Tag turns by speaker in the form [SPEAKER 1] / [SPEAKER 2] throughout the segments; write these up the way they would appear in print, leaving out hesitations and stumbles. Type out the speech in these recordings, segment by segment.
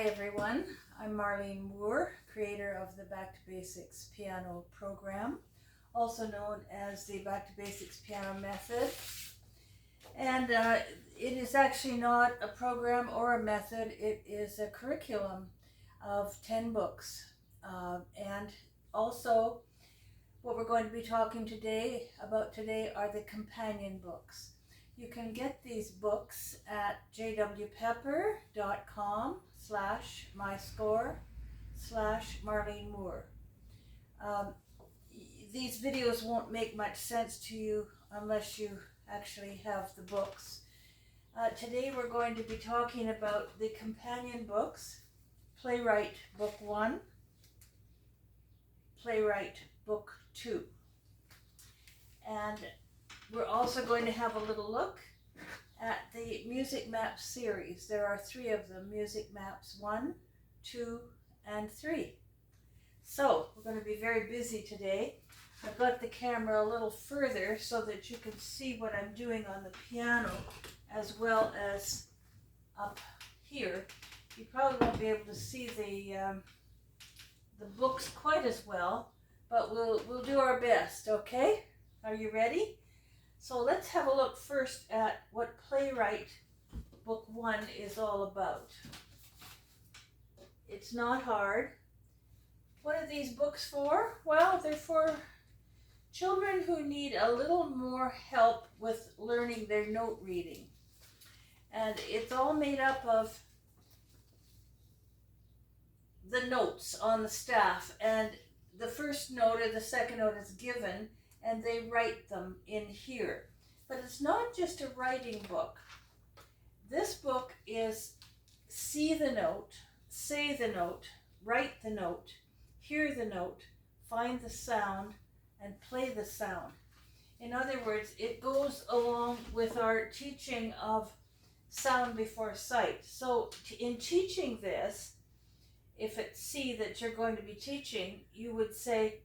[SPEAKER 1] Hi everyone, I'm Marlene Moore, creator of the Back to Basics piano program, also known as the Back to Basics piano method. And it is actually not a program or a method, it is a curriculum of 10 books. And also what we're going to be talking about today are the companion books. You can get these books at jwpepper.com/myscore/Marlene Moore. These videos won't make much sense to you unless you actually have the books. Today we're going to be talking about the companion books, Playwright Book 1, Playwright Book 2. And we're also going to have a little look at the Music Maps series. There are 3 of them, Music Maps 1, 2, and 3. So we're going to be very busy today. I've got the camera a little further so that you can see what I'm doing on the piano as well as up here. You probably won't be able to see the books quite as well, but we'll do our best, okay? Are you ready? So let's have a look first at what Playwright Book 1 is all about. It's not hard. What are these books for? Well, they're for children who need a little more help with learning their note reading. And it's all made up of the notes on the staff, and the first note or the second note is given and they write them in here. But it's not just a writing book. This book is see the note, say the note, write the note, hear the note, find the sound, and play the sound. In other words, it goes along with our teaching of sound before sight. So in teaching this, if it's C that you're going to be teaching, you would say,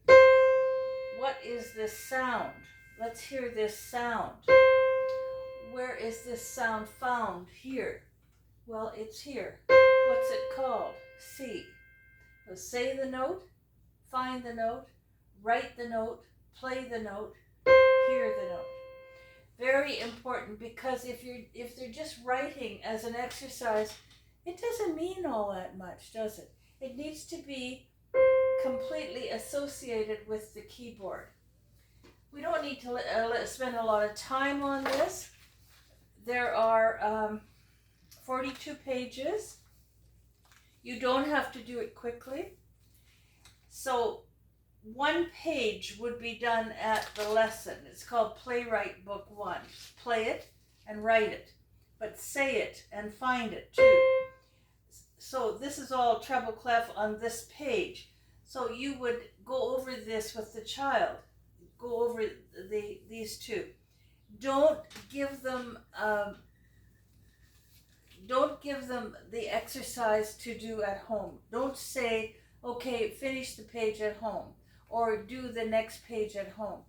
[SPEAKER 1] what is this sound? Let's hear this sound. Where is this sound found? Here. Well, it's here. What's it called? C. So say the note, find the note, write the note, play the note, hear the note. Very important, because if they're just writing as an exercise, it doesn't mean all that much, does it? It needs to be completely associated with the keyboard. We don't need to spend a lot of time on this. There are 42 pages. You don't have to do it quickly. So 1 page would be done at the lesson. It's called Playwright Book 1. Play it and write it, but say it and find it too. So this is all treble clef on this page. So you would go over this with the child. Go over these 2. Don't give them the exercise to do at home. Don't say, okay, finish the page at home or do the next page at home.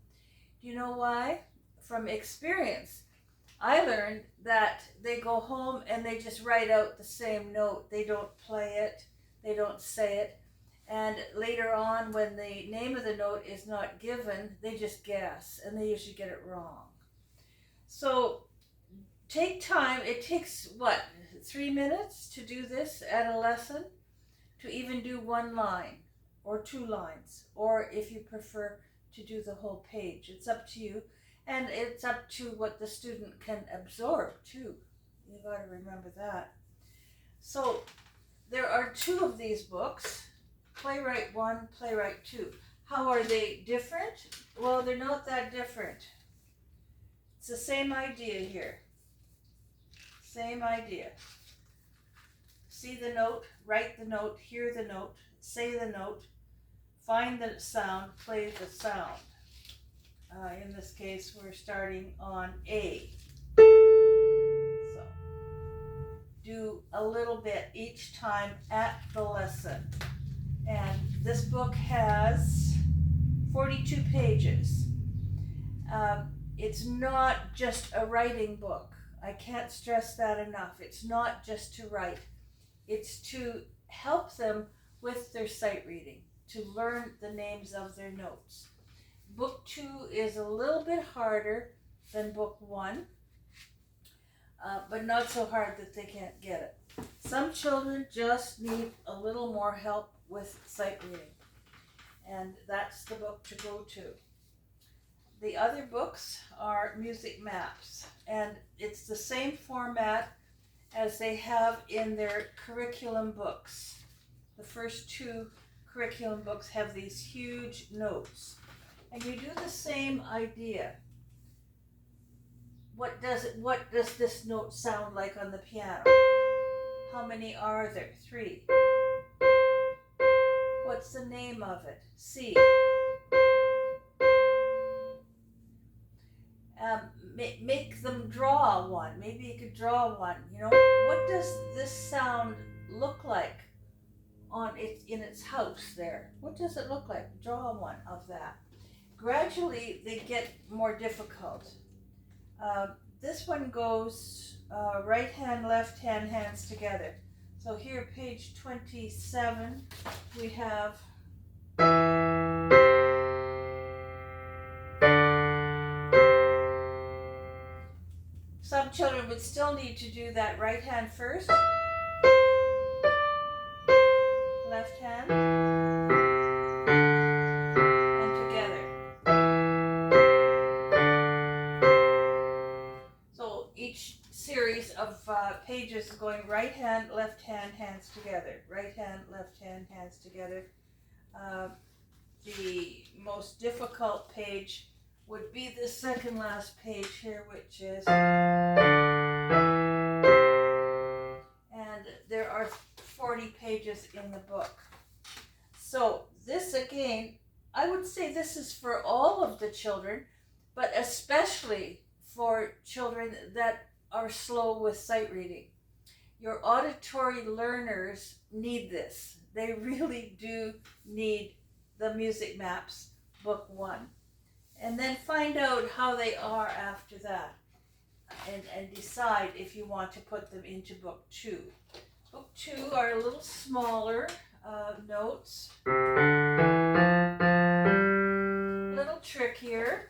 [SPEAKER 1] Do you know why? From experience, I learned that they go home and they just write out the same note. They don't play it, they don't say it. And later on, when the name of the note is not given, they just guess, and they usually get it wrong. So take time. It takes, 3 minutes to do this at a lesson, to even do 1 line or 2 lines, or if you prefer to do the whole page. It's up to you, and it's up to what the student can absorb too. You got to remember that. So there are 2 of these books, Playwright 1, Playwright 2. How are they different? Well, they're not that different. It's the same idea here. Same idea. See the note, write the note, hear the note, say the note, find the sound, play the sound. In this case, we're starting on A. So do a little bit each time at the lesson. And this book has 42 pages. It's not just a writing book. I can't stress that enough. It's not just to write. It's to help them with their sight reading to learn the names of their notes. Book 2 is a little bit harder than book 1, but not so hard that they can't get it. Some children just need a little more help with sight reading, and that's the book to go to. The other books are music maps, and it's the same format as they have in their curriculum books. The first 2 curriculum books have these huge notes, and you do the same idea. What does this note sound like on the piano? How many are there? 3. What's the name of it? C. Make them draw one. Maybe you could draw one. What does this sound look like in its house there? What does it look like? Draw one of that. Gradually, they get more difficult. This one goes right hand, left hand, hands together. So here, page 27, we have some children would still need to do that right hand first, left hand, and together. So each series of pages going right hand, left hand, hands together. Right hand, left hand, hands together. The most difficult page would be the second last page here, which is, and there are 40 pages in the book. So this again, I would say this is for all of the children, but especially for children that are slow with sight reading. Your auditory learners need this. They really do need the music maps, book 1. And then find out how they are after that, and decide if you want to put them into book 2. Book 2 are a little smaller notes, a little trickier.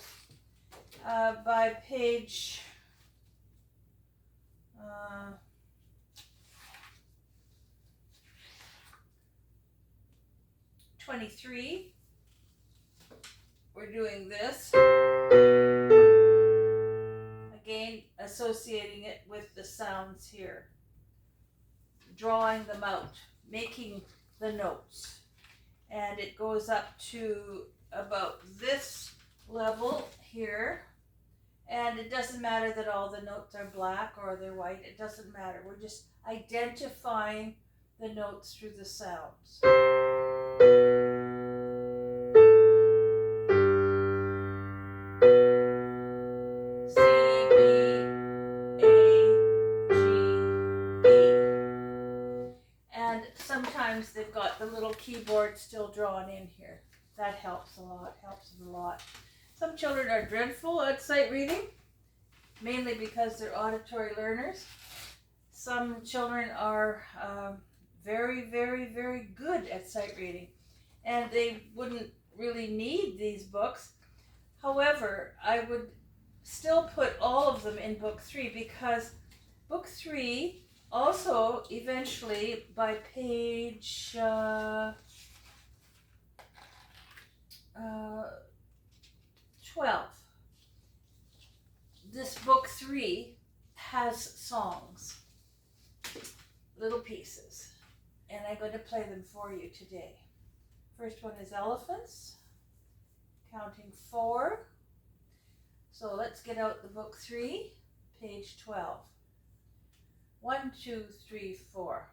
[SPEAKER 1] By page 23, we're doing this. Again, associating it with the sounds here. Drawing them out, making the notes. And it goes up to about this level here. And it doesn't matter that all the notes are black or they're white. It doesn't matter. We're just identifying the notes through the sounds. C, B, A, G, B. And sometimes they've got the little keyboard still drawn in here. That helps a lot, helps them a lot. Some children are dreadful at sight reading, mainly because they're auditory learners. Some children are very, very, very good at sight reading, and they wouldn't really need these books. However, I would still put all of them in book 3, because book 3 also eventually by page 12. This book 3 has songs, little pieces, and I'm going to play them for you today. First one is elephants, counting 4. So let's get out the book 3, page 12. 1, 2, 3, 4.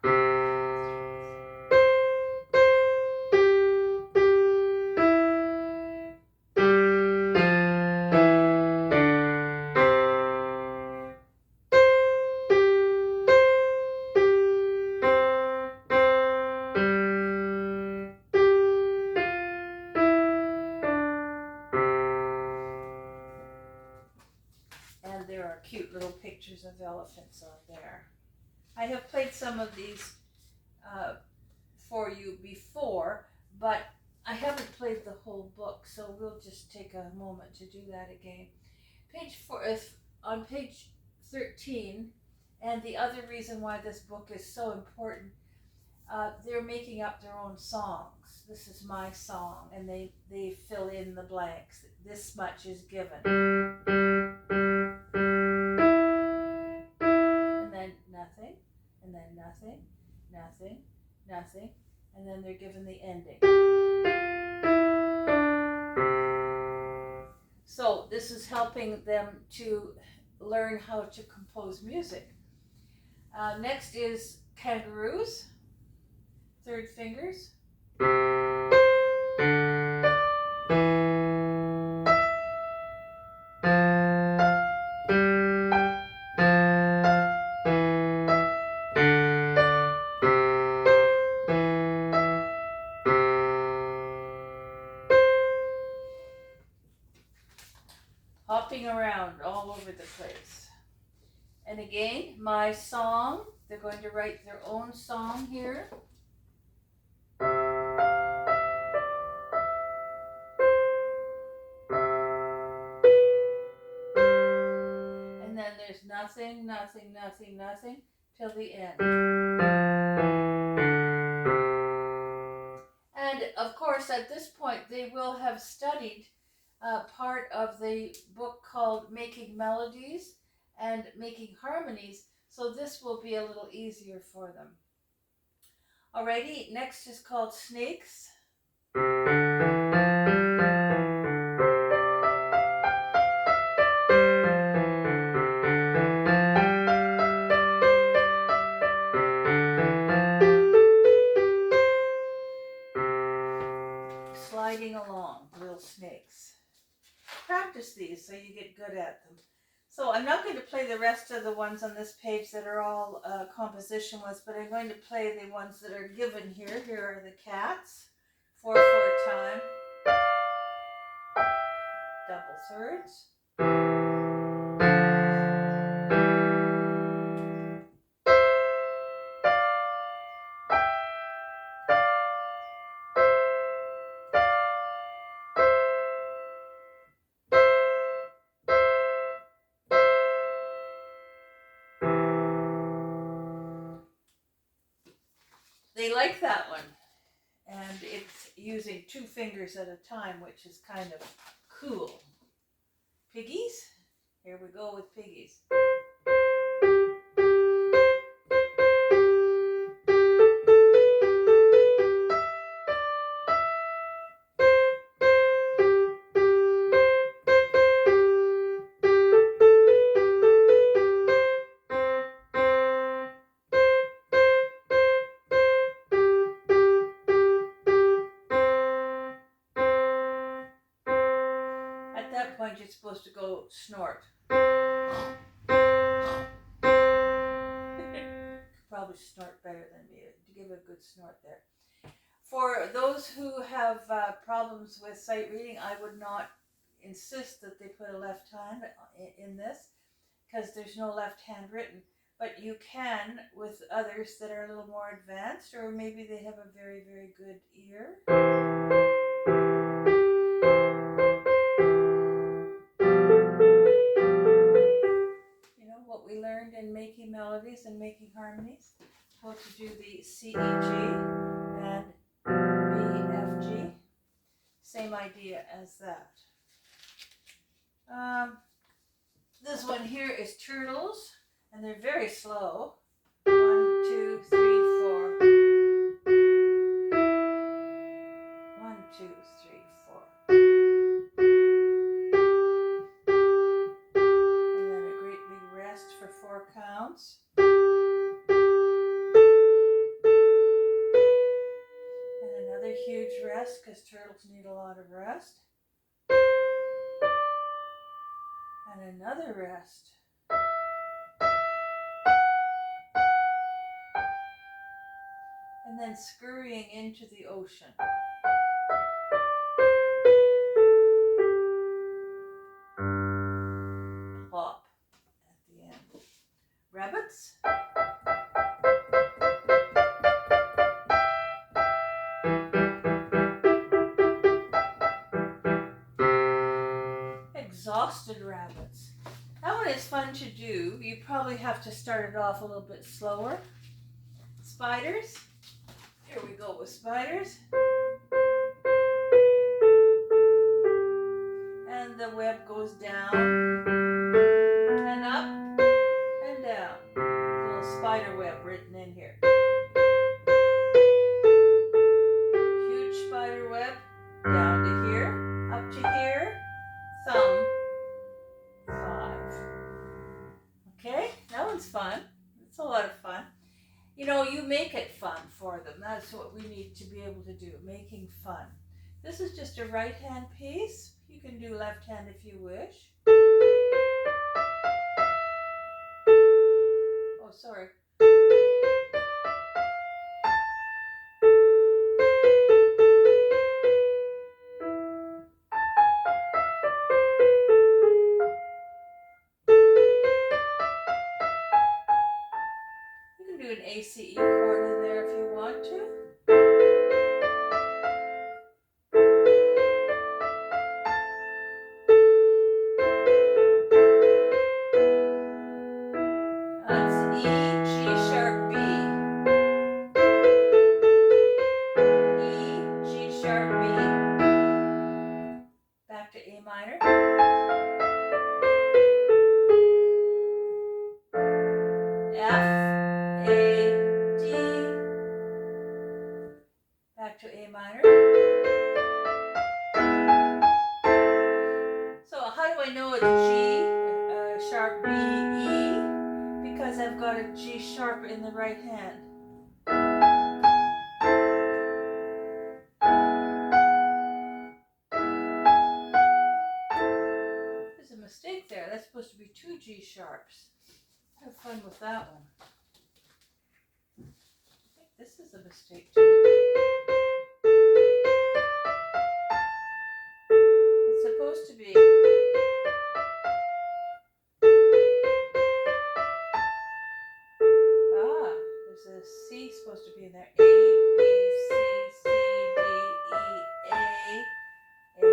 [SPEAKER 1] And there are cute little pictures of elephants on there. I have played some of these for you before, but I haven't played the whole book, so we'll just take a moment to do that again. Page 4, on page 13, and the other reason why this book is so important, they're making up their own songs. This is my song, and they fill in the blanks. This much is given. And then nothing, and then nothing, nothing, nothing, and then they're given the ending. So this is helping them to learn how to compose music. Next is kangaroos, third fingers. Hopping around all over the place. And again, my song, they're going to write their own song here. And then there's nothing, nothing, nothing, nothing till the end. And of course, at this point, they will have studied part of the book called Making Melodies and Making Harmonies, so this will be a little easier for them. Alrighty, next is called Snakes. Sliding along, little snakes. Practice these so you get good at them. So I'm not going to play the rest of the ones on this page that are all composition ones, but I'm going to play the ones that are given here. Here are the cats, 4/4 time, double thirds. They like that one, and it's using 2 fingers at a time, which is kind of cool. Piggies? Here we go with piggies. At that point, you're supposed to go snort. Probably snort better than me to give a good snort there. For those who have problems with sight reading, I would not insist that they put a left hand in this because there's no left hand written. But you can with others that are a little more advanced, or maybe they have a very, very good ear. What we learned in Making Melodies and Making Harmonies, how to do the C, E, G and B, F, G. Same idea as that. This one here is turtles, and they're very slow. 1, 2, 3, 4. 1, 2, 3, 4. For 4 counts. And another huge rest because turtles need a lot of rest. And another rest. And then scurrying into the ocean. Plop. Rabbits. is fun to do. You probably have to start it off a little bit slower. Spiders. Here we go with spiders. And the web goes down and up and down. A little spider web written in here. Huge spider web down to here, up to here, thumb, 5. Okay, that one's fun. It's a lot of fun. You know, you make it fun for them. That's what we need to be able to do, making fun. This is just a right hand piece. You can do left hand if you wish. Oh, sorry. You can do an ACE chord in there if you want to. That's E, G sharp, B. E, G sharp, B. Back to A minor. F, A, D. Back to A minor. So how do I know it's G sharp, B, E? Because I've got a G sharp in the right hand. There's a mistake there. That's supposed to be 2 G sharps. Have fun with that one. I think this is a mistake too. It's supposed to be. There's a C supposed to be in there. A, B, C, C, D, E, A, A.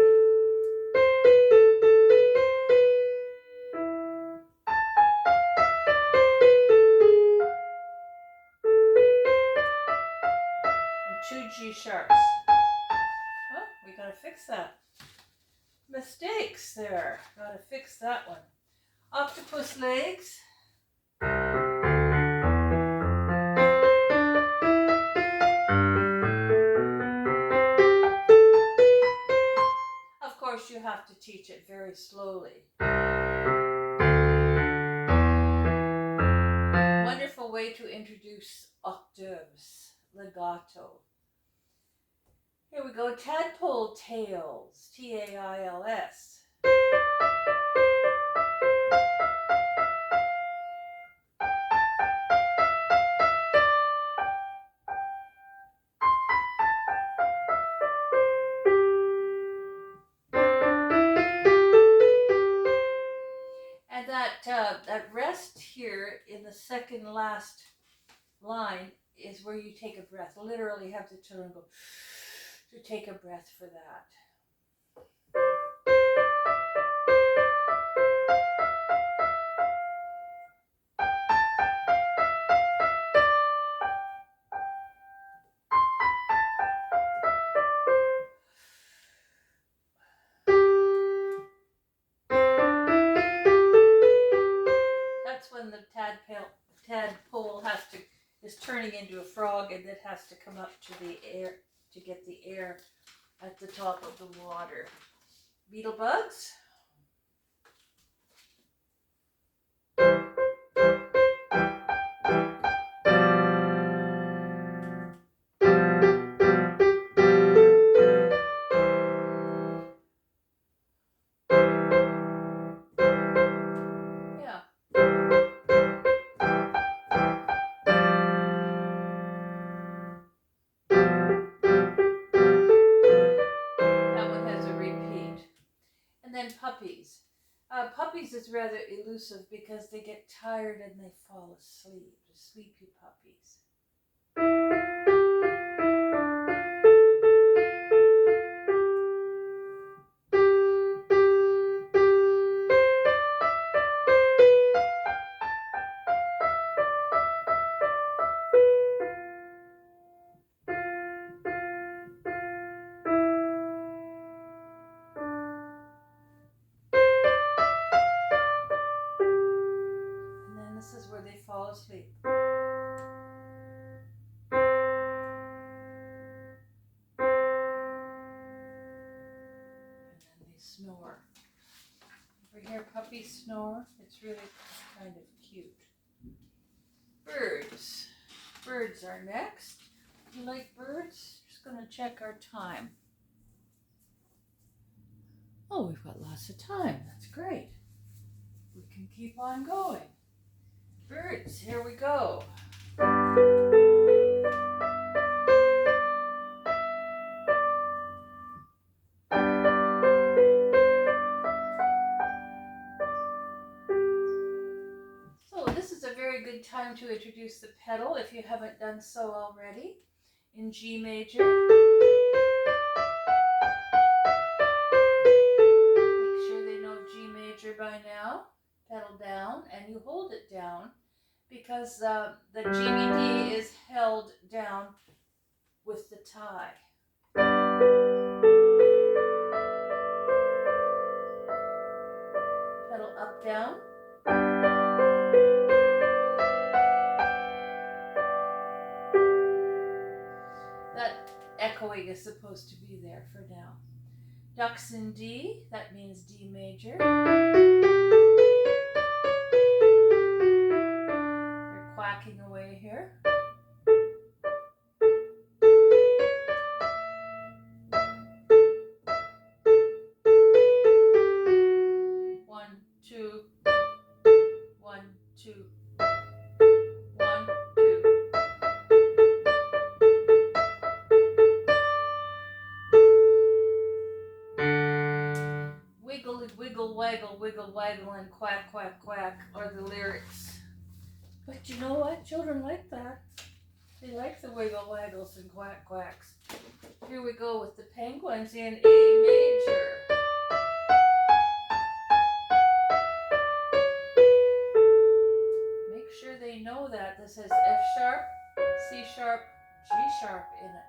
[SPEAKER 1] And 2 G sharps. Oh, we gotta fix that. Mistakes there. Gotta fix that one. Octopus legs. Of course, you have to teach it very slowly. Wonderful way to introduce octaves, legato. Here we go, tadpole tails, T-A-I-L-S. And that rest here in the second last line is where you take a breath. Literally have the children go to take a breath for that. That's when the tadpole is turning into a frog, and it has to come up to the air to get the air at the top of the water. Beetle bugs. Puppies. Puppies is rather elusive because they get tired and they fall asleep. Sleepy puppies. fall asleep. And then they snore. Ever hear puppies snore? It's really kind of cute. Birds. Birds are next. You like birds? Just going to check our time. Oh, we've got lots of time. That's great. We can keep on going. Birds, here we go. So this is a very good time to introduce the pedal if you haven't done so already. In G major. Make sure they know G major by now. Pedal down, and you hold it down because the G B D is held down with the tie. Pedal up, down. That echoing is supposed to be there for now. Ducks in D, that means D major. You're quacking away here. One, two, 1, 2, 1, 2. Wiggle, wiggle, waggle, wiggle, waggle, and quack, quack, quack are the lyrics. But you know what? Children like that. They like the wiggle, waggles, and quack, quacks. Here we go with the penguins in A major. Make sure they know that. This has F sharp, C sharp, G sharp in it.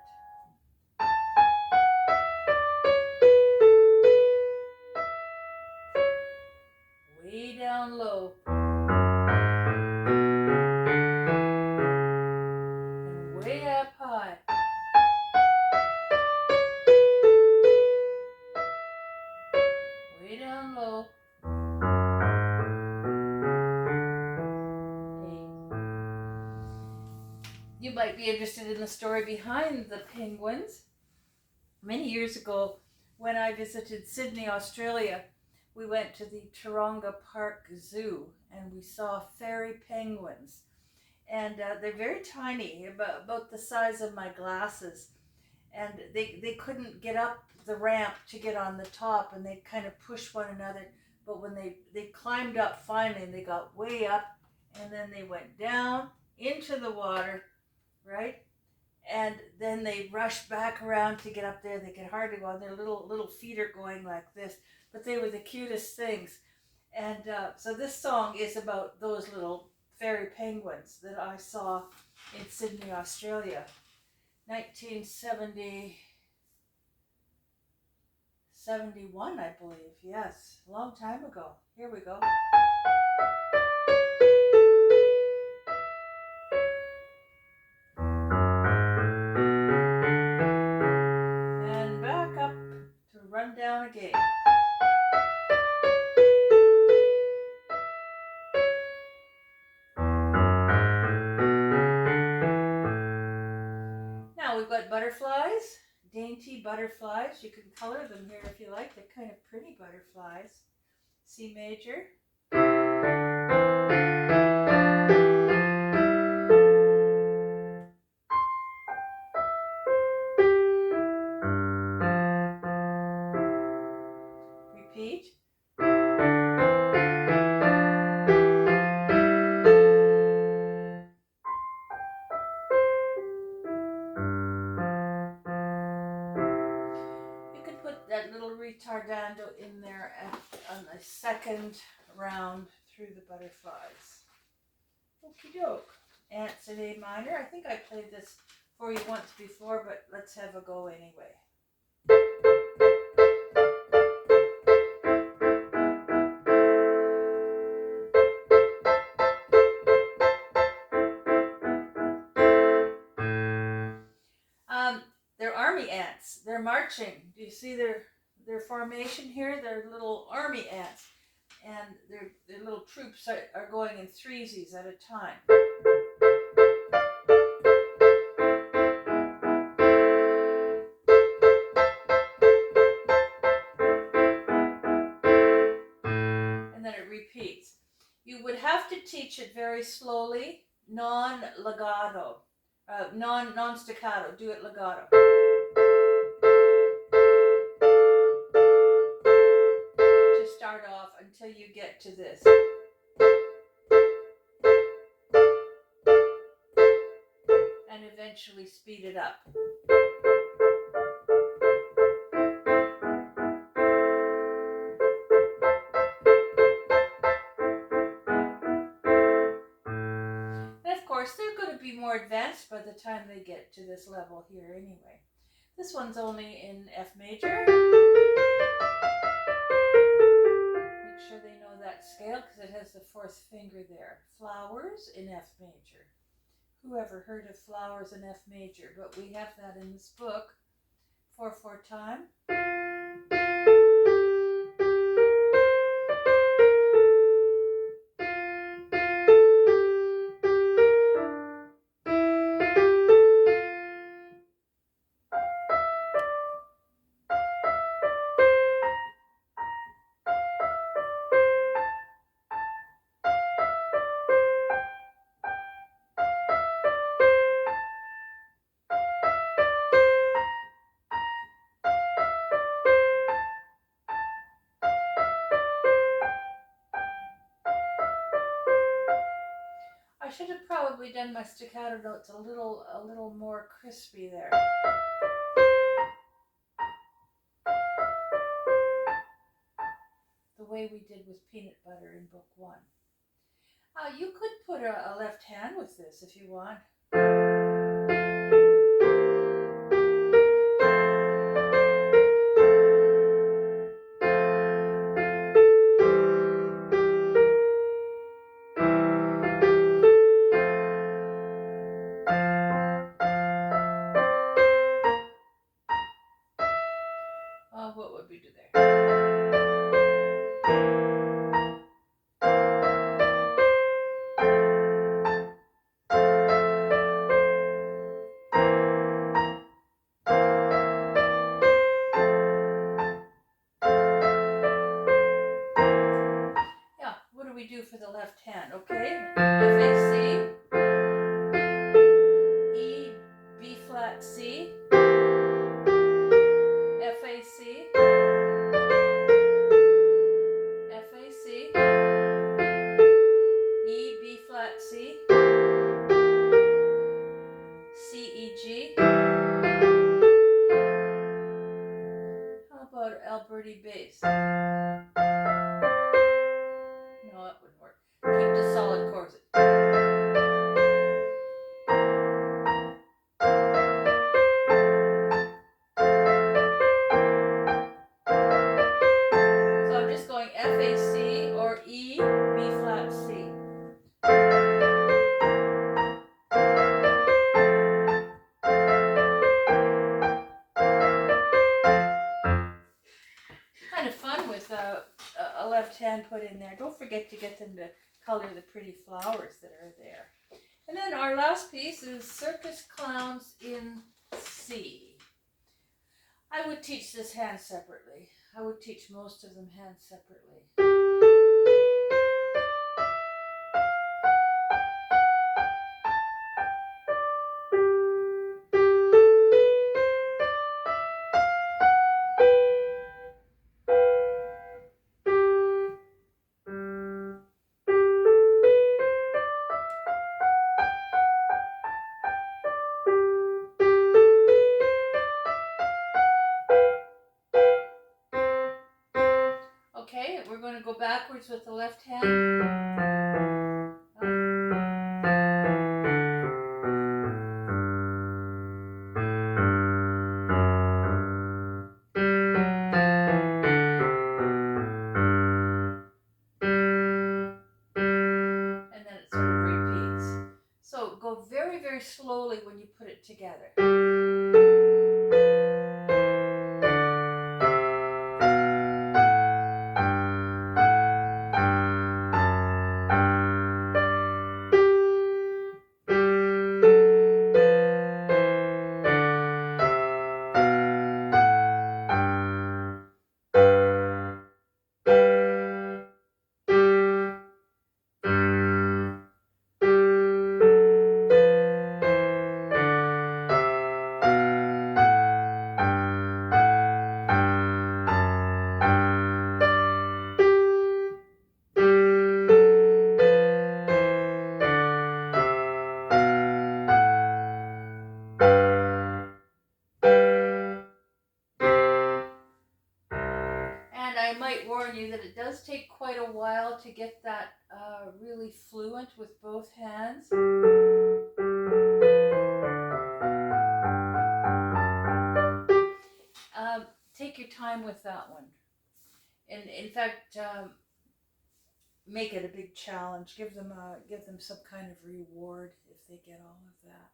[SPEAKER 1] Way down low. And way up high. Way down low. You might be interested in the story behind the penguins. Many years ago, when I visited Sydney, Australia, we went to the Taronga Park Zoo and we saw fairy penguins. And they're very tiny, about the size of my glasses. And they couldn't get up the ramp to get on the top, and they kind of pushed one another. But when they climbed up finally, and they got way up, and then they went down into the water, right? And then they rushed back around to get up there. They could hardly go on. Their little feet are going like this, but they were the cutest things. And so this song is about those little fairy penguins that I saw in Sydney, Australia. 1971, I believe. Yes, a long time ago. Here we go. And back up to run down again. Now we've got butterflies, dainty butterflies. You can color them here if you like. They're kind of pretty butterflies. C major. Repeat. That little retardando in there on the second round through the butterflies. Okie doke. Ants in A minor. I think I played this for you once before, but let's have a go anyway. marching. Do you see their formation here? They're little army ants, and their little troops are going in threesies at a time. And then it repeats. You would have to teach it very slowly, non-legato, non-staccato. Do it legato. To start off until you get to this. And eventually speed it up. And of course, they're going to be more advanced by the time they get to this level here anyway. This one's only in F major. Make sure they know that scale because it has the fourth finger there. Flowers in F major. Who ever heard of flowers in F major? But we have that in this book. 4/4 time. I should have probably done my staccato notes a little more crispy there. The way we did with peanut butter in book 1. You could put a left hand with this if you want. What would we do there? Yeah, what do we do for the left hand? Okay, F, A, C, E, B flat, C, F, A, C, F, A, C, E, B flat, C, C, E, G. How about Alberti bass? No, that wouldn't work. Keep the solid chords. So I'm just going F, A, C, or E, B flat, C. Kind of fun with a left hand put in there. Don't forget to get them to color the pretty flowers that are there. And then our last piece is Circus Clowns in C. I would teach this hand separately. I would teach most of them hand separately. Okay, we're going to go backwards with the left hand. And then it sort of repeats. So go very, very slowly when you put it together. well to get that really fluent with both hands. Take your time with that one. And in fact, make it a big challenge. Give them some kind of reward if they get all of that.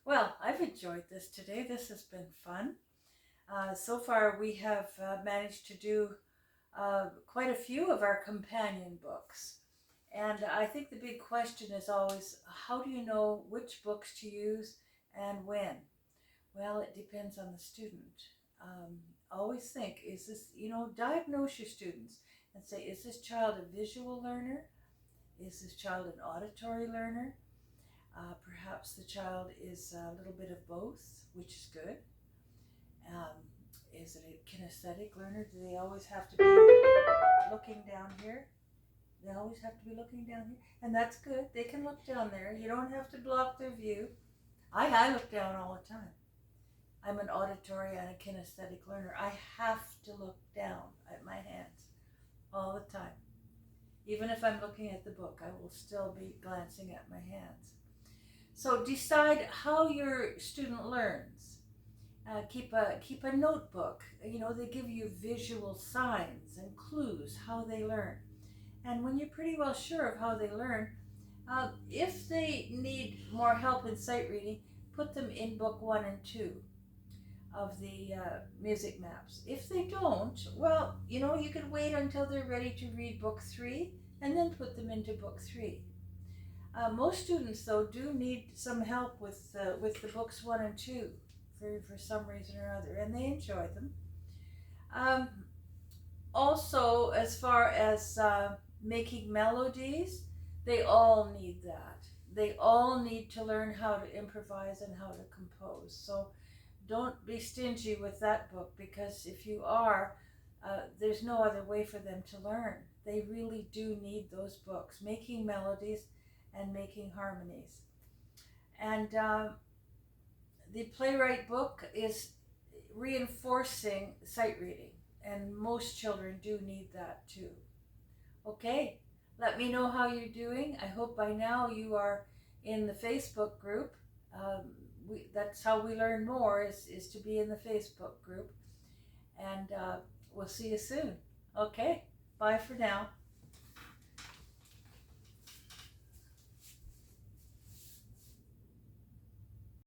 [SPEAKER 1] Well, I've enjoyed this today. This has been fun. So far, we have managed to do quite a few of our companion books. And I think the big question is always, how do you know which books to use and when? Well, it depends on the student. Always think, is this, diagnose your students and say, is this child a visual learner? Is this child an auditory learner? Perhaps the child is a little bit of both, which is good. Is it a kinesthetic learner? Do they always have to be looking down here? They always have to be looking down here. And that's good. They can look down there. You don't have to block their view. I look down all the time. I'm an auditory and a kinesthetic learner. I have to look down at my hands all the time. Even if I'm looking at the book, I will still be glancing at my hands. So decide how your student learns. Keep a notebook. They give you visual signs and clues how they learn. And when you're pretty well sure of how they learn, if they need more help in sight reading, put them in book 1 and 2 of the music maps. If they don't, well, you can wait until they're ready to read book 3 and then put them into book 3. Most students, though, do need some help with the books 1 and 2 for some reason or other, and they enjoy them. Also, as far as making melodies, they all need that. They all need to learn how to improvise and how to compose. So don't be stingy with that book, because if you are, there's no other way for them to learn. They really do need those books, making melodies and making harmonies. And the playwright book is reinforcing sight reading, and most children do need that too. Okay, let me know how you're doing. I hope by now you are in the Facebook group. That's how we learn more, is to be in the Facebook group. And we'll see you soon. Okay, bye for now.